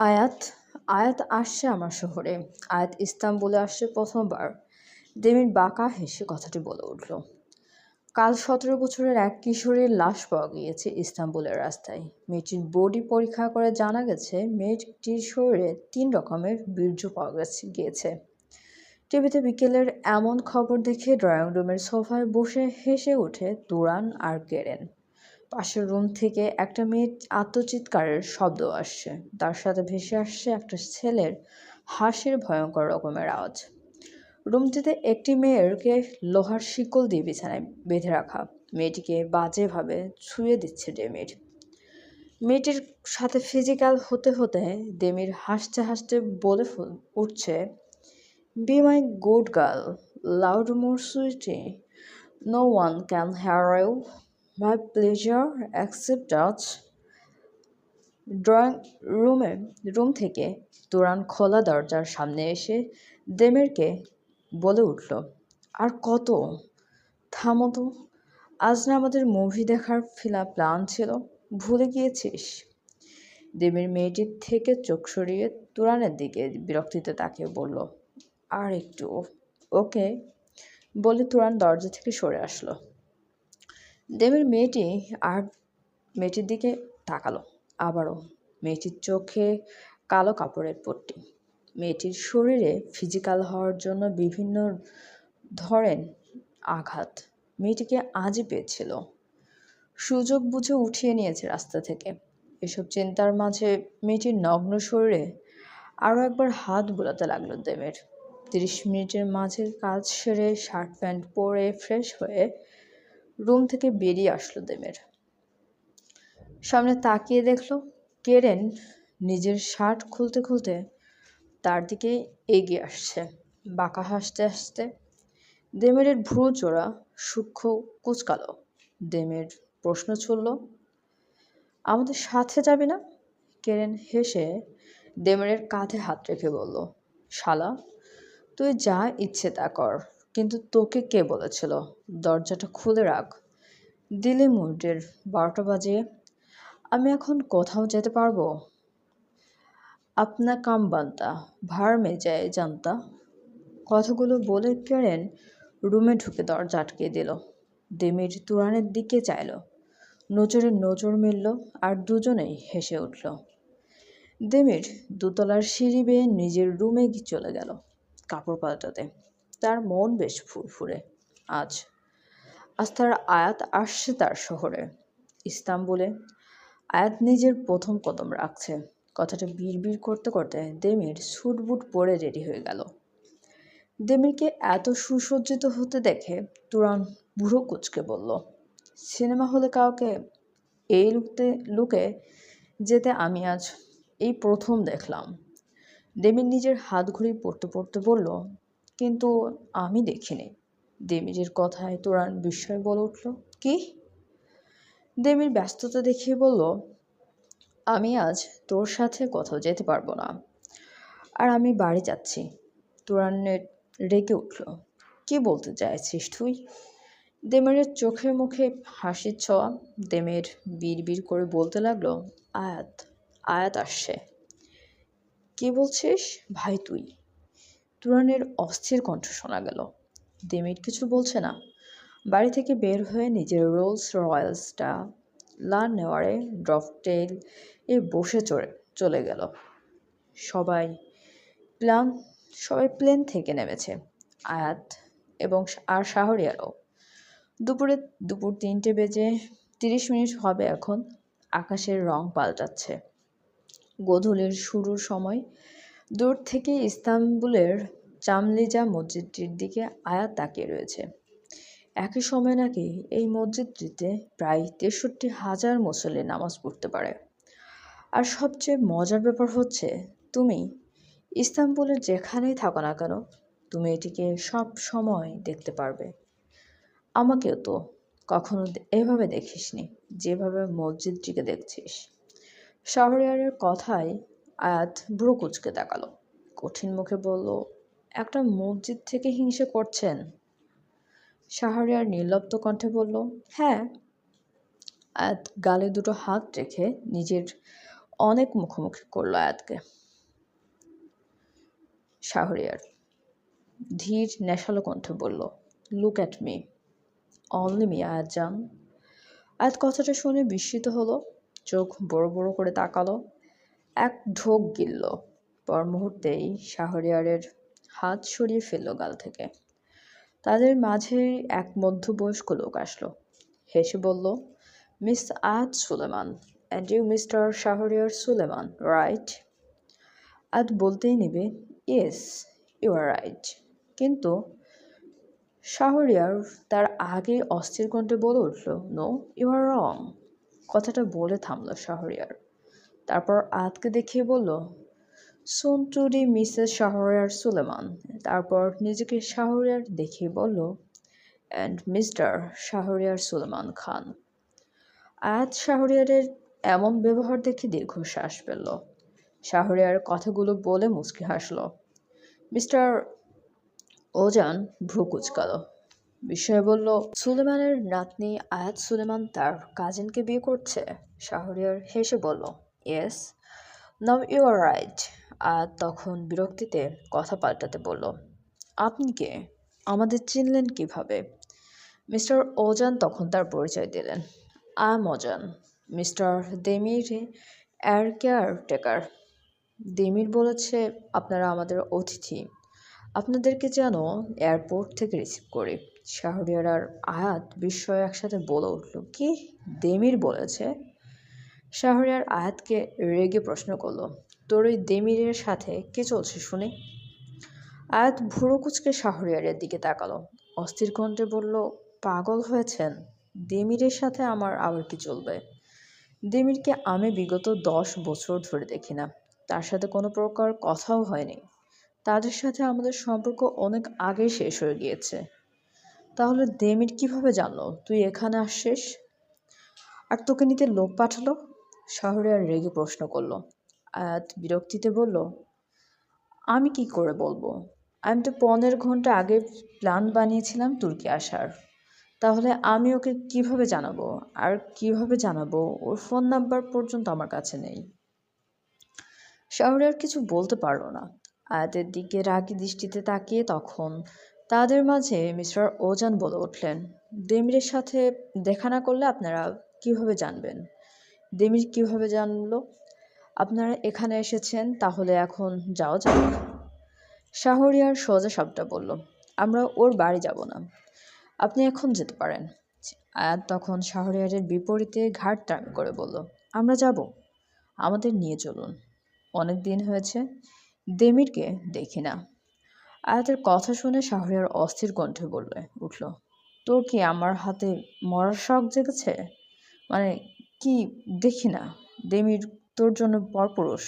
আয়াত আয়াত আসছে আমার শহরে। আয়াত ইস্তাম্বুলে আসছে প্রথমবার। দেমির বাঁকা হেসে কথাটি বলে উঠল। কাল ১৭ বছরের এক কিশোরীর লাশ পাওয়া গিয়েছে ইস্তাম্বুলের রাস্তায়। মেয়েটির বডি পরীক্ষা করে জানা গেছে মেয়েটির শরীরে ৩ রকমের বীর্য পাওয়া গিয়েছে। টিভিতে বিকেলের এমন খবর দেখে ড্রয়িং রুমের সোফায় বসে হেসে ওঠে তুরান আর কেরেন। পাশের রুম থেকে একটা মেয়ের আত্মচিৎকারের শব্দ আসছে। তার সাথে ভেসে আসছে একটা ছেলের হাসির ভয়ঙ্কর রকমের আওয়াজ। রুমটিতে একটি মেয়েকে লোহার শিকল দিয়ে বিছানায় বেঁধে রাখা। মেয়েটিকে বাজেভাবে ছুঁয়ে দিচ্ছে ডেমির। মেয়েটির সাথে ফিজিক্যাল হতে হতে ডেমির হাসতে হাসতে বলে উঠছে, be my good girl, loud more sweety, no one can hear you, my pleasure accept touch. Drawing room থেকে তুরান খোলা দরজার সামনে এসে দেমেরকে বলে উঠল, আর কত, থামো তো। আজ না আমাদের মুভি দেখার প্ল্যান ছিল, ভুলে গিয়েছিস? দেবীর মেয়েটির থেকে চোখ সরিয়ে তুরানের দিকে বিরক্তিতে তাকিয়ে বলল, আর একটু। ওকে বলে তুরান দরজা থেকে সরে আসলো। দেবীর মেয়েটির দিকে তাকালো আবারও। মেয়েটির চোখে কালো কাপড়ের পট্টি। মেয়েটির শরীরে ফিজিক্যাল হওয়ার জন্য বিভিন্ন ধরেন আঘাত মেয়েটিকে আজই পেয়েছিল। সুযোগ বুঝে উঠিয়ে নিয়েছে রাস্তা থেকে। এসব চিন্তার মাঝে মেয়েটির নগ্ন শরীরে আরও একবার হাত বুলাতে লাগলো দেবের। ৩০ মিনিটের মাঝে কাজ সেরে শার্ট প্যান্ট পরে ফ্রেশ হয়ে রুম থেকে বেরিয়ে আসলো দেবের। সামনে তাকিয়ে দেখলো কেরেন নিজের শার্ট খুলতে খুলতে তার দিকে এগিয়ে আসছে, বাঁকা হাসতে হাসতে। দেমেরের ভ্রু জোড়া সূক্ষ্ম কুচকালো। দেমের প্রশ্ন ছুড়ল, আমাদের সাথে যাবে না? কেরেন হেসে দেমেরের কাঁধে হাত রেখে বলল, শালা, তুই যা ইচ্ছে তা কর, কিন্তু তোকে কে বলেছিল দরজাটা খুলে রাখ? দিলে মুডের ১২টা বাজিয়ে। আমি এখন কোথাও যেতে পারবো? আপনা কাম বানতা, ভাড় মে যায় জানতা। কথাগুলো বলে কেরেন রুমে ঢুকে দরজা আটকে দিল। দেমির তুরানের দিকে চাইল। নজরে নজর মিলল আর দুজনেই হেসে উঠল। দেমির দোতলার সিঁড়ি বেয়ে নিজের রুমে চলে গেল কাপড় পাল্টাতে। তার মন বেশ ফুরফুরে আজ। আজ তার আয়াত আসছে তার শহরে, ইস্তাম্বুলে। আয়াত নিজের প্রথম কদম রাখছে। কথাটা বিড়বিড় করতে করতে দেমির স্যুট বুট পরে রেডি হয়ে গেল। দেমিরকে এত সুসজ্জিত হতে দেখে তুরান বুড়ো কুচকে বলল, সিনেমা হলে কাউকে এই লুকে যেতে আমি আজ এই প্রথম দেখলাম। দেমির নিজের হাত ঘড়ি পড়তে পড়তে বলল, কিন্তু আমি দেখিনি। দেমিরের কথায় তুরান বিস্ময় বলে উঠল, কি? দেমির ব্যস্ততা দেখিয়ে বলল, আমি আজ তোর সাথে কোথাও যেতে পারবো না, আর আমি বাড়ি যাচ্ছি। তুরানের রেগে উঠল, কি বলতে চাইছিস তুই? দেমেরের চোখে মুখে হাসির ছোঁয়া। দেমের বিড় করে বলতে লাগলো, আয়াত আয়াত আসছে। কি বলছিস ভাই তুই? তুরানের অস্থির কণ্ঠ শোনা গেল। দেমির কিছু বলছে না। বাড়ি থেকে বের হয়ে নিজের রোলস রয়েলসটা লা নেওয়ারে ড্রফটেল এ বসে চলে গেল। সবাই প্লান সবাই প্লেন থেকে নেমেছে, আয়াত এবং আর শাহরিয়ারও। দুপুর ৩টে বেজে ৩০ মিনিট হবে এখন। আকাশের রং পাল্টাচ্ছে। গোধূলির শুরুর সময়। দূর থেকে ইস্তাম্বুলের চামলিজা মসজিদটির দিকে আয়াত তাকিয়ে রয়েছে। একই সময় নাকি এই মসজিদটিতে প্রায় ৬৩,০০০ মুসল্লি নামাজ পড়তে পারে। আর সবচেয়ে মজার ব্যাপার হচ্ছে, তুমি ইস্তাম্বুলের যেখানেই থাকো না কেন, তুমি এটিকে সব সময় দেখতে পারবে। আমাকেও তো কখনো এভাবে দেখিসনি, যেভাবে মসজিদটিকে দেখছিস। শাহরিয়ারের কথায় আয়াত ভ্রু কুঁচকে তাকালো। কঠিন মুখে বলল, একটা মসজিদ থেকে হিংসে করছেন? শাহরিয়ার নির্লিপ্ত কণ্ঠে বলল, হ্যাঁ। আয়াত গালে দুটো হাত রেখে নিজের অনেক মুখোমুখি করলো আয়াতকে। শাহরিয়ার ধীর নেশালো কণ্ঠে বলল, look at me, only me আয়াত জান। আয়াত কথাটা শুনে বিস্মিত হলো, চোখ বড় বড় করে তাকালো, এক ঢোক গিলল। পর মুহূর্তেই শাহরিয়ারের হাত সরিয়ে ফেলল গাল থেকে। তাদের মাঝে এক মধ্যবয়স্ক লোক আসলো, হেসে বলল, miss Ayat Suleman, and you mister Shahriar Suleman, right? Ayat বলতেই নেবে, ইয়েস, ইউ আর রাইট, কিন্তু শাহরিয়ার তার আগে অস্থির কণ্ঠে বলে উঠল, নো, ইউ আর রং। কথাটা বলে থামল শাহরিয়ার। তারপর আয়াতকে দেখিয়ে বলল, soon to be Mrs Shahriyar Suleman. তারপর নিজেকে শাহরিয়ার দেখিয়ে বলল, অ্যান্ড মিস্টার শাহরিয়ার সুলেমান খান। আয়াত শাহরিয়ারের এমন ব্যবহার দেখে দীর্ঘশ্বাস ফেলল। শাহরিয়ার কথাগুলো বলে মুচকি হাসল। মিস্টার ওজান ভ্রু কুঁচকাল, বিস্ময়ে বলল, সুলেমানের নাতনি আয়াত সুলেমান তার কাজিনকে বিয়ে করছে? শাহরিয়ার হেসে বলল, yes, now you are right. Ayat তখন বিরক্তিতে কথা পাল্টাতে বলল, আপনি কে? আমাদের চিনলেন কিভাবে? মিস্টার ওজান তখন তার পরিচয় দিলেন, I am Ozan, Mr Demir air caretaker. Demir বলেছে আপনারা আমাদের অতিথি, আপনাদেরকে যেন এয়ারপোর্ট থেকে রিসিভ করি। শাহরিয়ার আর আয়াত বিস্ময়ে একসাথে বলে উঠল, কি দেমির বলেছে? শাহরিয়ার আয়াতকে রেগে প্রশ্ন করলো, তোর ওই দেমিরের সাথে কি চলছে শুনি? আয়াত ভুরু কুচকে শাহরিয়ারের দিকে তাকালো, অস্থির কণ্ঠে বলল, পাগল হয়েছেন? দেমিরের সাথে আমার আবার কি চলবে? দেমিরকে আমি বিগত 10 বছর ধরে দেখি না, তার সাথে কোনো প্রকার কথাও হয়নি। তাদের সাথে আমাদের সম্পর্ক অনেক আগে শেষ হয়ে গিয়েছে। তাহলে দেমির কিভাবে জানলো তুই এখানে আসছিস? আর তোকে নিতে লোক পাঠালো? শাহরিয়ার রেগে প্রশ্ন করলো। আয়াত বিরক্তিতে বলল, আমি কি করে বলবো? আমি তো 15 ঘন্টা আগে প্ল্যান বানিয়েছিলাম তুর্কি আসার। তাহলে আমি ওকে কিভাবে জানাবো? আর কিভাবে জানাবো? ওর ফোন নাম্বার পর্যন্ত আমার কাছে নেই। শাহরিয়ার কিছু বলতে পারল না। আয়াতের দিকে রাগী দৃষ্টিতে তাকিয়ে তখন তাদের মাঝে মিস্টার ওজান বলে উঠলেন, দেমিরের সাথে দেখা না করলে আপনারা কিভাবে জানবেন? দেমির কিভাবে জানলো আপনারা এখানে এসেছেন? তাহলে এখন যাও যাক। শাহরিয়ার সোজা সাপটা বলল, আমরা ওর বাড়ি যাব না, আপনি এখন যেতে পারেন। আয়াত তখন শাহরিয়ারের বিপরীতে ঘাড় টান করে বলল, আমরা যাব, আমাদের নিয়ে চলুন, অনেক দিন হয়েছে দেমিরকে দেখি না। আয়াতের কথা শুনে শাহরিয়ার অস্থির কণ্ঠে বললে উঠল, তোর কি আমার হাতে মরার শখ জেগেছে? মানে কি দেখি না দেমির তোর জন্য পরপুরুষ?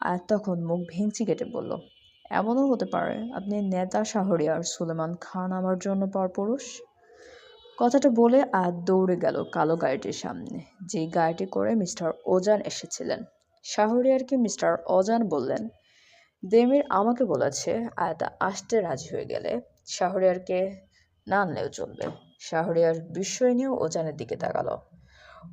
আয়াত তখন মুখ ভেঙচি কেটে বলল, এমনও হতে পারে আপনি নেতা শাহরিয়ার সুলেমান খান আমার জন্য পরপুরুষ? কথাটা বলে আয়াত দৌড়ে গেল কালো গাড়িটির সামনে, যেই গাড়িটি করে মিস্টার ওজান এসেছিলেন। শাহরিয়ারকে মিস্টার ওজান বললেন, দেমির আমাকে বলেছে আয়াত আসতে রাজি হয়ে গেলে শাহরিয়ারকে না আনলেও চলবে। শাহরিয়ার বিস্ময় নিয়ে ওজানের দিকে তাকালো।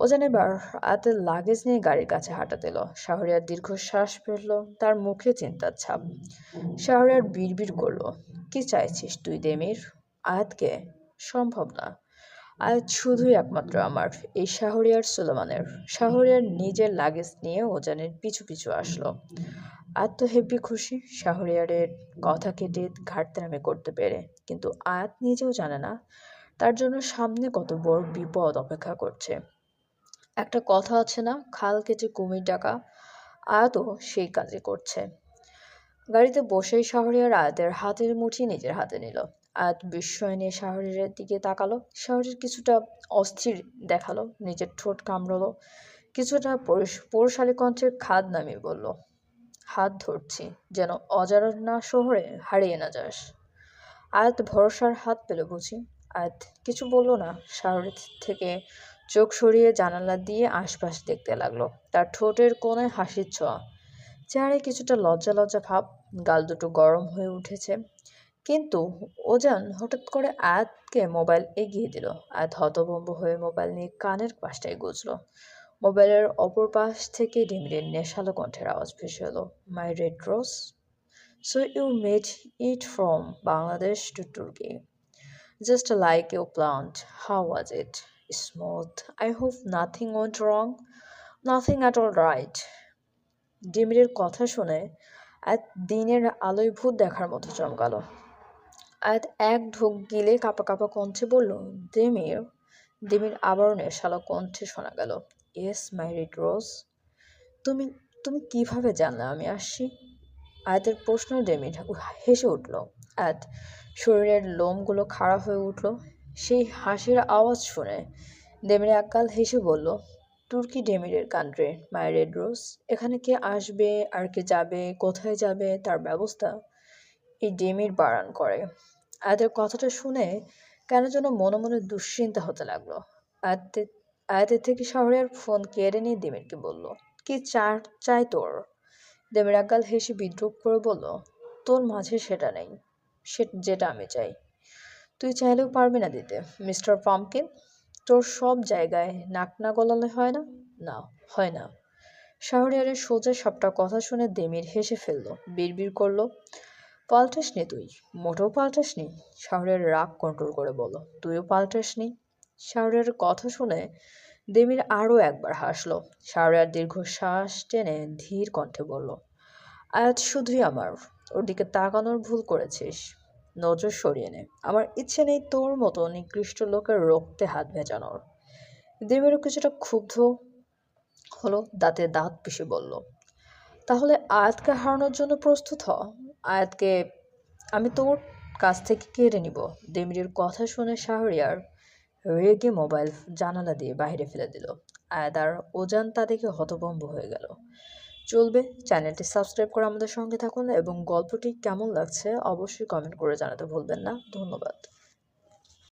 ওজান এবার আয়াতের লাগেজ নিয়ে গাড়ির কাছে হাঁটা দিল। শাহরিয়ার দীর্ঘশ্বাস ফেলল, তার মুখে চিন্তার ছাপ। শাহরিয়ার বিড়বিড় করলো, কি চাইছিস তুই দেমির? আয়াতকে? সম্ভব না, আয়াত শুধুই একমাত্র আমার, এই শাহরিয়ার সুলেমানের। শাহরিয়ার নিজের লাগেজ নিয়ে ওজানের পিছু পিছু আসলো। আয়াত তো হেব্বি খুশি শাহরিয়ারের কথা কেটে ঘাটতারামি করতে পেরে, কিন্তু আয়াত নিজেও জানে না তার জন্য সামনে কত বড় বিপদ অপেক্ষা করছে। একটা কথা আছে না, খাল কেটে কুমির ডাকা? আয়াতও সেই কাজই করছে। গাড়িতে বসেই শাহরিয়ার আয়াতের হাতের মুঠি নিজের হাতে নিল। আয়াত বিস্ময় নিয়ে শাহরিয়ারের দিকে তাকালো। শাহরিয়ার কিছুটা অস্থির দেখালো, নিজের ঠোঁট কামড়ালো, কিছুটা পৌরুষালী কণ্ঠের খাদ নামিয়ে বলল, হাত ধরছি, যেন অজানা শহরে হারিয়ে না যাস। আয়াত ভরসার হাত পেল বুঝি। আয়াত কিছু বলল না, শাহরিয়ার থেকে চোখ সরিয়ে জানালা দিয়ে আশপাশ দেখতে লাগলো। তার ঠোঁটের কোণে হাসির ছোঁয়া, চেহারে কিছুটা লজ্জা লজ্জা ভাব, গাল দুটো গরম হয়ে উঠেছে। কিন্তু ওজান হঠাৎ করে আয়াতকে মোবাইল এগিয়ে দিল। আয়াত হতভম্ব হয়ে মোবাইল নিয়ে কানের পাশটায় গুজল। মোবাইলের অপর পাশ থেকে ডিমলির নেশালো কণ্ঠের আওয়াজ ভেসে এলো। My red rose, so you made it from Bangladesh to Turkey, just like you planned, how was it? Smooth, I hope nothing went wrong? Nothing at all right. ডিমলির কথা শুনে আয়াত দিনের আলোয় ভূত দেখার মতো চমকালো। আয়াত এক ঢোক গিলে কাঁপা কাঁপা কণ্ঠে বলল, দিমির। দিমির আবারও নেশালো কণ্ঠে শোনা গেল, ইয়েস মাই রেড রোজ। তুমি তুমি কিভাবে জানলে আমি আসছি? আয়াতের প্রশ্ন ডেমির হেসে উঠল। আয়াত শরীরের লোমগুলো খাড়া হয়ে উঠল সেই হাসির আওয়াজ শুনে। ডেমির একগাল হেসে বলল, তুর্কি ডেমিরের কান্ট্রি মাই রেড রোজ। এখানে কে আসবে আর কে যাবে, কোথায় যাবে তার ব্যবস্থা এই ডেমির বাড়ান করে। আয়াতের কথাটা শুনে কেন যেন মনে মনে দুশ্চিন্তা হতে লাগলো। আয়াতের থেকে শহরের ফোন কেড়ে নিয়ে ডেমিরকে বলল, কি চাই তোর? দেবের একগাল হেসে বিদ্রুপ করে বলল, তোর মাঝে সেটা নেই, যেটা আমি চাই। তুই চাইলেও পারবি না দিতে মিস্টার পাম্পকিন। তোর সব জায়গায় নাক না গলালে হয় না? না, হয় না। শাহরিয়ারের সোজা সবটা কথা শুনে দেমির হেসে ফেলল, বিড়বিড় করলো, পাল্টাসনি তুই, মোটেও পাল্টাসনি। শাহরিয়ার রাগ কন্ট্রোল করে বলল, তুইও পাল্টাসনি। শাহরিয়ারের কথা শুনে দেমির আরও একবার হাসলো। শাহরিয়ার দীর্ঘশ্বাস টেনে ধীর কণ্ঠে বলল, আয়াত শুধুই আমার, ওর দিকে তাকানোর ভুল করেছিস। নজর সরিয়ে নে, আমার ইচ্ছে নেই তোর মতো নিকৃষ্ট লোকের রক্তে হাত ভেজানোর। দেমিরও কিছুটা ক্ষুব্ধ হলো, দাঁতে দাঁত পিষে বলল, তাহলে আয়াতকে হারানোর জন্য প্রস্তুত হ। আয়াতকে আমি তোর কাছ থেকে কেড়ে নিব। দেমিরের কথা শুনে শাহরিয়ার রেগে মোবাইল জানালা দিয়ে বাইরে ফেলে দিল। আয়াত আর ওজান তা দেখে হতভম্ব হয়ে গেল। চলবে, চ্যানেলটি সাবস্ক্রাইব করে আমাদের সঙ্গে থাকুন এবং গল্পটি কেমন লাগছে অবশ্যই কমেন্ট করে জানাতে ভুলবেন না। ধন্যবাদ।